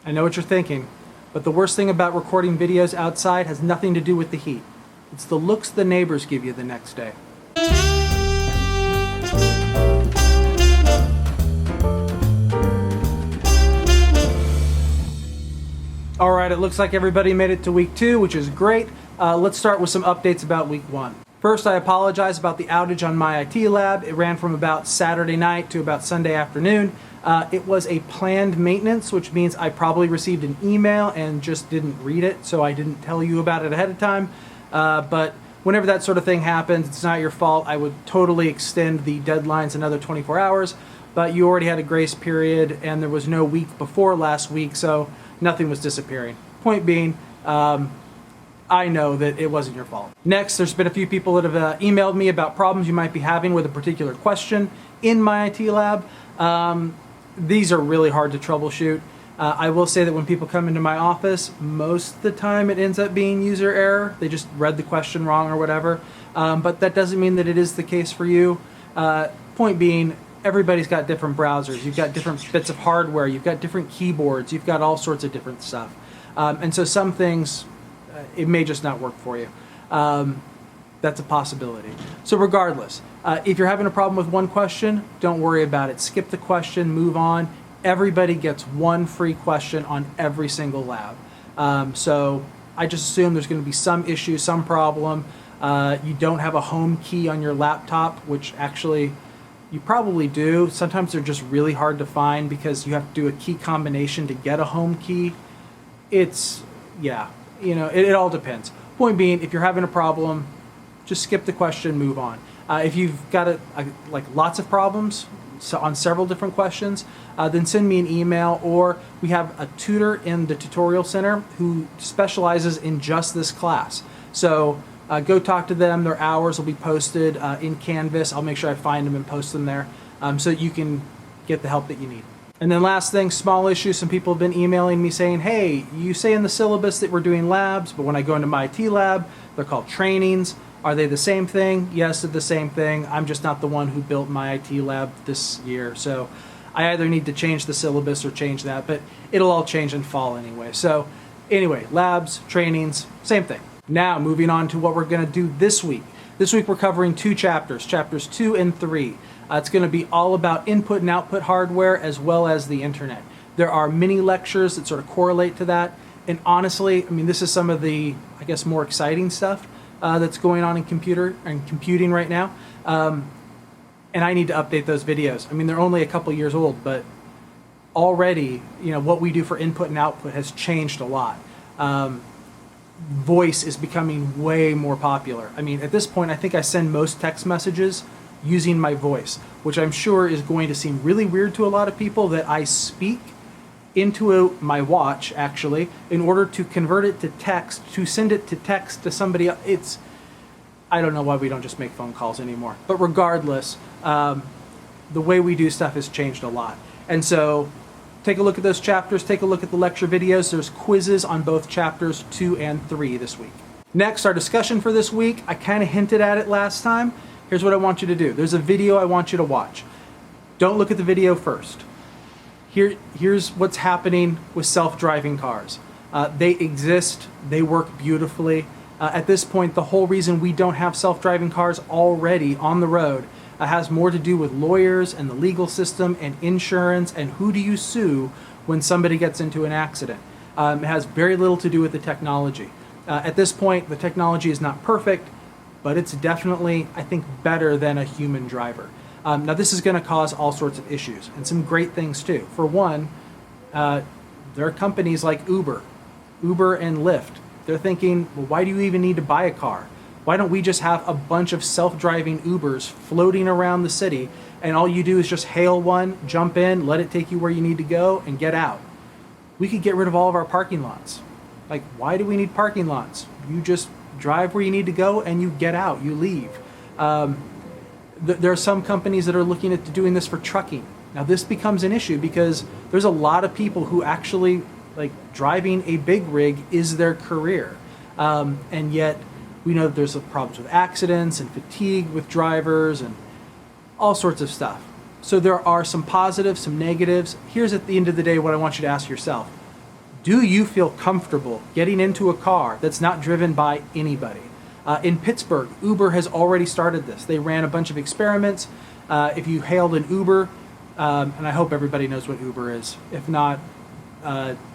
I know what you're thinking, but the worst thing about recording videos outside has nothing to do with the heat. It's the looks the neighbors give you the next day. All right, it looks like everybody made it to week 2, which is great. Let's start with some updates about week 1. First, I apologize about the outage on my IT lab. It ran from about Saturday night to about Sunday afternoon. It was a planned maintenance, which means I probably received an email and just didn't read it, so I didn't tell you about it ahead of time. But whenever that sort of thing happens, it's not your fault. I would totally extend the deadlines another 24 hours, but you already had a grace period, and there was no week before last week, so nothing was disappearing. Point being, I know that it wasn't your fault. Next, there's been a few people that have emailed me about problems you might be having with a particular question in my IT lab. These are really hard to troubleshoot. I will say that when people come into my office, most of the time it ends up being user error. They just read the question wrong or whatever. But that doesn't mean that it is the case for you. Point being, everybody's got different browsers. You've got different bits of hardware. You've got different keyboards. You've got all sorts of different stuff. And so some things, it may just not work for you. That's a possibility. So regardless, if you're having a problem with one question, don't worry about it. Skip the question, move on. Everybody gets one free question on every single lab. So I just assume there's going to be some issue, some problem. You don't have a home key on your laptop, which actually you probably do. Sometimes they're just really hard to find because you have to do a key combination to get a home key. It all depends. Point being, if you're having a problem, just skip the question, move on. If you've got lots of problems on several different questions, then send me an email, or we have a tutor in the tutorial center who specializes in just this class. So go talk to them. Their hours will be posted in Canvas. I'll make sure I find them and post them there so that you can get the help that you need. And then last thing, small issue, some people have been emailing me saying, hey, you say in the syllabus that we're doing labs, but when I go into my IT lab, they're called trainings. Are they the same thing? Yes, they're the same thing. I'm just not the one who built my IT lab this year. So I either need to change the syllabus or change that, but it'll all change in fall anyway. So anyway, labs, trainings, same thing. Now moving on to what we're going to do this week. This week we're covering 2 chapters, chapters 2 and 3. It's going to be all about input and output hardware as well as the internet. There are mini lectures that sort of correlate to that. And honestly, I mean, this is some of the, I guess, more exciting stuff that's going on in computing right now. And I need to update those videos. I mean, they're only a couple years old, but already, what we do for input and output has changed a lot. Voice is becoming way more popular. I mean, at this point, I think I send most text messages using my voice, which I'm sure is going to seem really weird to a lot of people, that I speak into my watch, actually, in order to convert it to text, to send it to text to somebody else. I don't know why we don't just make phone calls anymore. But regardless, the way we do stuff has changed a lot. And so take a look at those chapters, take a look at the lecture videos. There's quizzes on both chapters 2 and 3 this week. Next, our discussion for this week. I kind of hinted at it last time. Here's what I want you to do. There's a video I want you to watch. Don't look at the video first. Here's what's happening with self-driving cars. They exist. They work beautifully. At this point, the whole reason we don't have self-driving cars already on the road has more to do with lawyers and the legal system and insurance and who do you sue when somebody gets into an accident. It has very little to do with the technology. At this point, the technology is not perfect, but it's definitely, I think, better than a human driver. Now, this is going to cause all sorts of issues and some great things too. For one, there are companies like Uber and Lyft. They're thinking, well, why do you even need to buy a car? Why don't we just have a bunch of self-driving Ubers floating around the city, and all you do is just hail one, jump in, let it take you where you need to go, and get out? We could get rid of all of our parking lots. Like, why do we need parking lots? You just drive where you need to go and you get out, you leave. There are some companies that are looking at doing this for trucking. Now this becomes an issue because there's a lot of people who actually, like, driving a big rig is their career. And yet we know that there's problems with accidents and fatigue with drivers and all sorts of stuff. So there are some positives, some negatives. Here's, at the end of the day, what I want you to ask yourself. Do you feel comfortable getting into a car that's not driven by anybody? In Pittsburgh, Uber has already started this. They ran a bunch of experiments. If you hailed an Uber, and I hope everybody knows what Uber is. If not,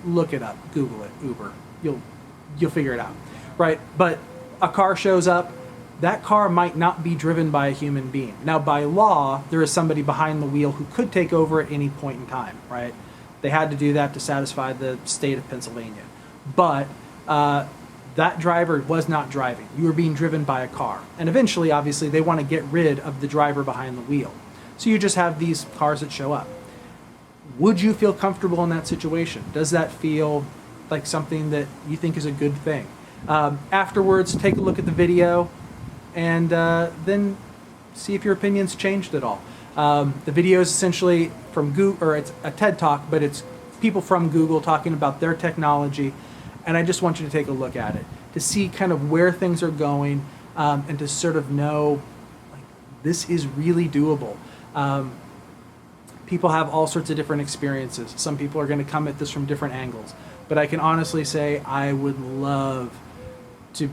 look it up, Google it, Uber. You'll figure it out, right? But a car shows up. That car might not be driven by a human being. Now, by law, there is somebody behind the wheel who could take over at any point in time, right? They had to do that to satisfy the state of Pennsylvania. But that driver was not driving. You were being driven by a car. And eventually, obviously, they want to get rid of the driver behind the wheel. So you just have these cars that show up. Would you feel comfortable in that situation? Does that feel like something that you think is a good thing? Afterwards, take a look at the video and then see if your opinion's changed at all. The video is essentially from Google, or it's a TED Talk, but it's people from Google talking about their technology. And I just want you to take a look at it to see kind of where things are going, and to sort of know, like, this is really doable. People have all sorts of different experiences. Some people are going to come at this from different angles. But I can honestly say I would love to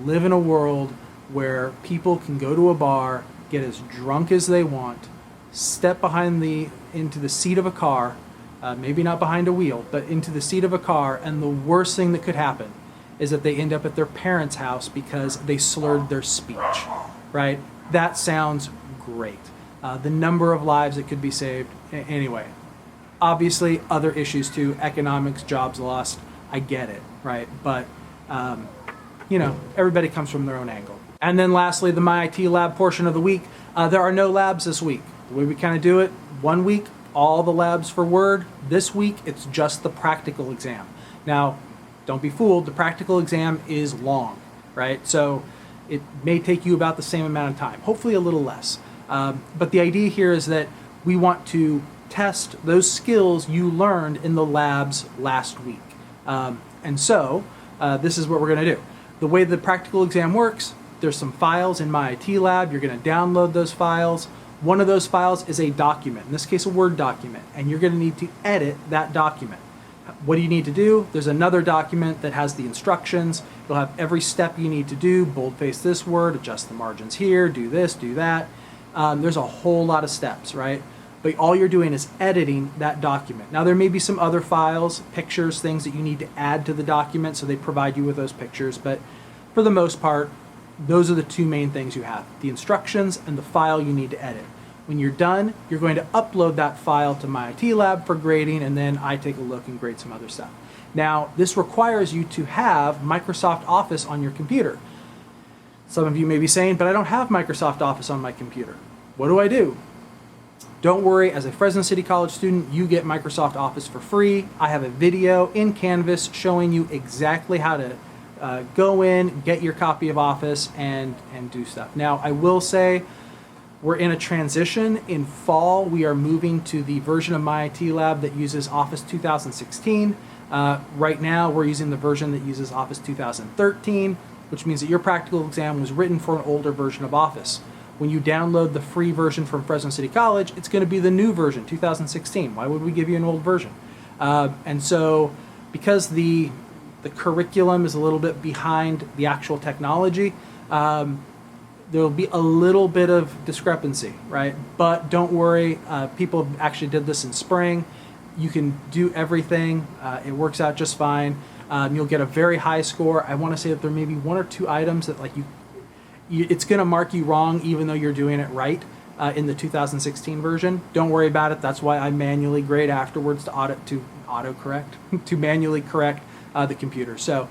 live in a world where people can go to a bar, get as drunk as they want, step into the seat of a car, maybe not behind a wheel, but into the seat of a car, and the worst thing that could happen is that they end up at their parents' house because they slurred their speech, right? That sounds great. The number of lives that could be saved. Anyway, obviously other issues too, economics, jobs lost, I get it, right? But, everybody comes from their own angle. And then lastly, the MyIT lab portion of the week. There are no labs this week. The way we kind of do it, 1 week, all the labs for Word. This week, it's just the practical exam. Now, don't be fooled, the practical exam is long, right? So it may take you about the same amount of time, hopefully a little less. But the idea here is that we want to test those skills you learned in the labs last week. And so this is what we're going to do. The way the practical exam works, there's some files in MyIT Lab. You're going to download those files. One of those files is a document, in this case a Word document, and you're going to need to edit that document. What do you need to do? There's another document that has the instructions. It'll have every step you need to do, boldface this word, adjust the margins here, do this, do that. There's a whole lot of steps, right? But all you're doing is editing that document. Now there may be some other files, pictures, things that you need to add to the document, so they provide you with those pictures, but for the most part, those are the two main things you have, the instructions and the file you need to edit. When you're done, you're going to upload that file to MyIT Lab for grading, and then I take a look and grade some other stuff. Now, this requires you to have Microsoft Office on your computer. Some of you may be saying, but I don't have Microsoft Office on my computer. What do I do? Don't worry, as a Fresno City College student, you get Microsoft Office for free. I have a video in Canvas showing you exactly how to go in, get your copy of Office, and do stuff. Now, I will say we're in a transition. In fall, we are moving to the version of MyIT Lab that uses Office 2016. Right now, we're using the version that uses Office 2013, which means that your practical exam was written for an older version of Office. When you download the free version from Fresno City College, it's going to be the new version, 2016. Why would we give you an old version? And so, because the curriculum is a little bit behind the actual technology, there'll be a little bit of discrepancy, right? But don't worry, people actually did this in spring. You can do everything. It works out just fine. You'll get a very high score. I want to say that there may be 1 or 2 items that it's going to mark you wrong even though you're doing it right in the 2016 version. Don't worry about it. That's why I manually grade afterwards to autocorrect, to manually correct the computer. So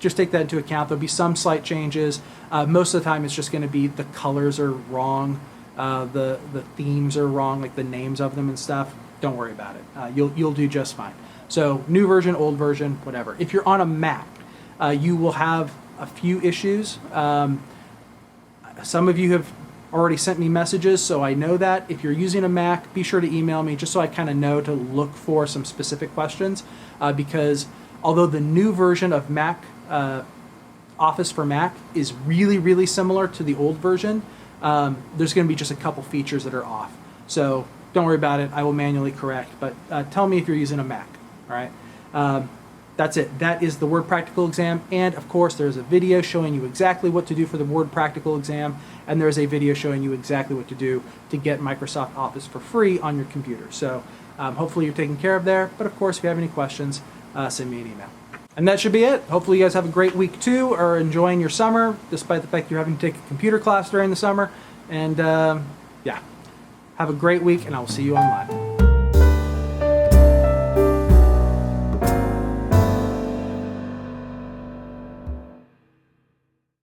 just take that into account. There'll be some slight changes. Most of the time it's just going to be the colors are wrong, the themes are wrong, like the names of them and stuff. Don't worry about it. You'll do just fine. So new version, old version, whatever. If you're on a Mac, you will have a few issues. Some of you have already sent me messages, so I know that. If you're using a Mac, be sure to email me just so I kind of know to look for some specific questions, because although the new version of Mac Office for Mac is really, really similar to the old version, there's going to be just a couple features that are off. So don't worry about it. I will manually correct, but tell me if you're using a Mac. All right. That's it. That is the Word Practical Exam. And of course, there's a video showing you exactly what to do for the Word Practical Exam. And there's a video showing you exactly what to do to get Microsoft Office for free on your computer. So hopefully you're taken care of there. But of course, if you have any questions, send me an email. And that should be it. Hopefully you guys have a great week 2 or enjoying your summer, despite the fact you're having to take a computer class during the summer. And yeah, have a great week, and I will see you online.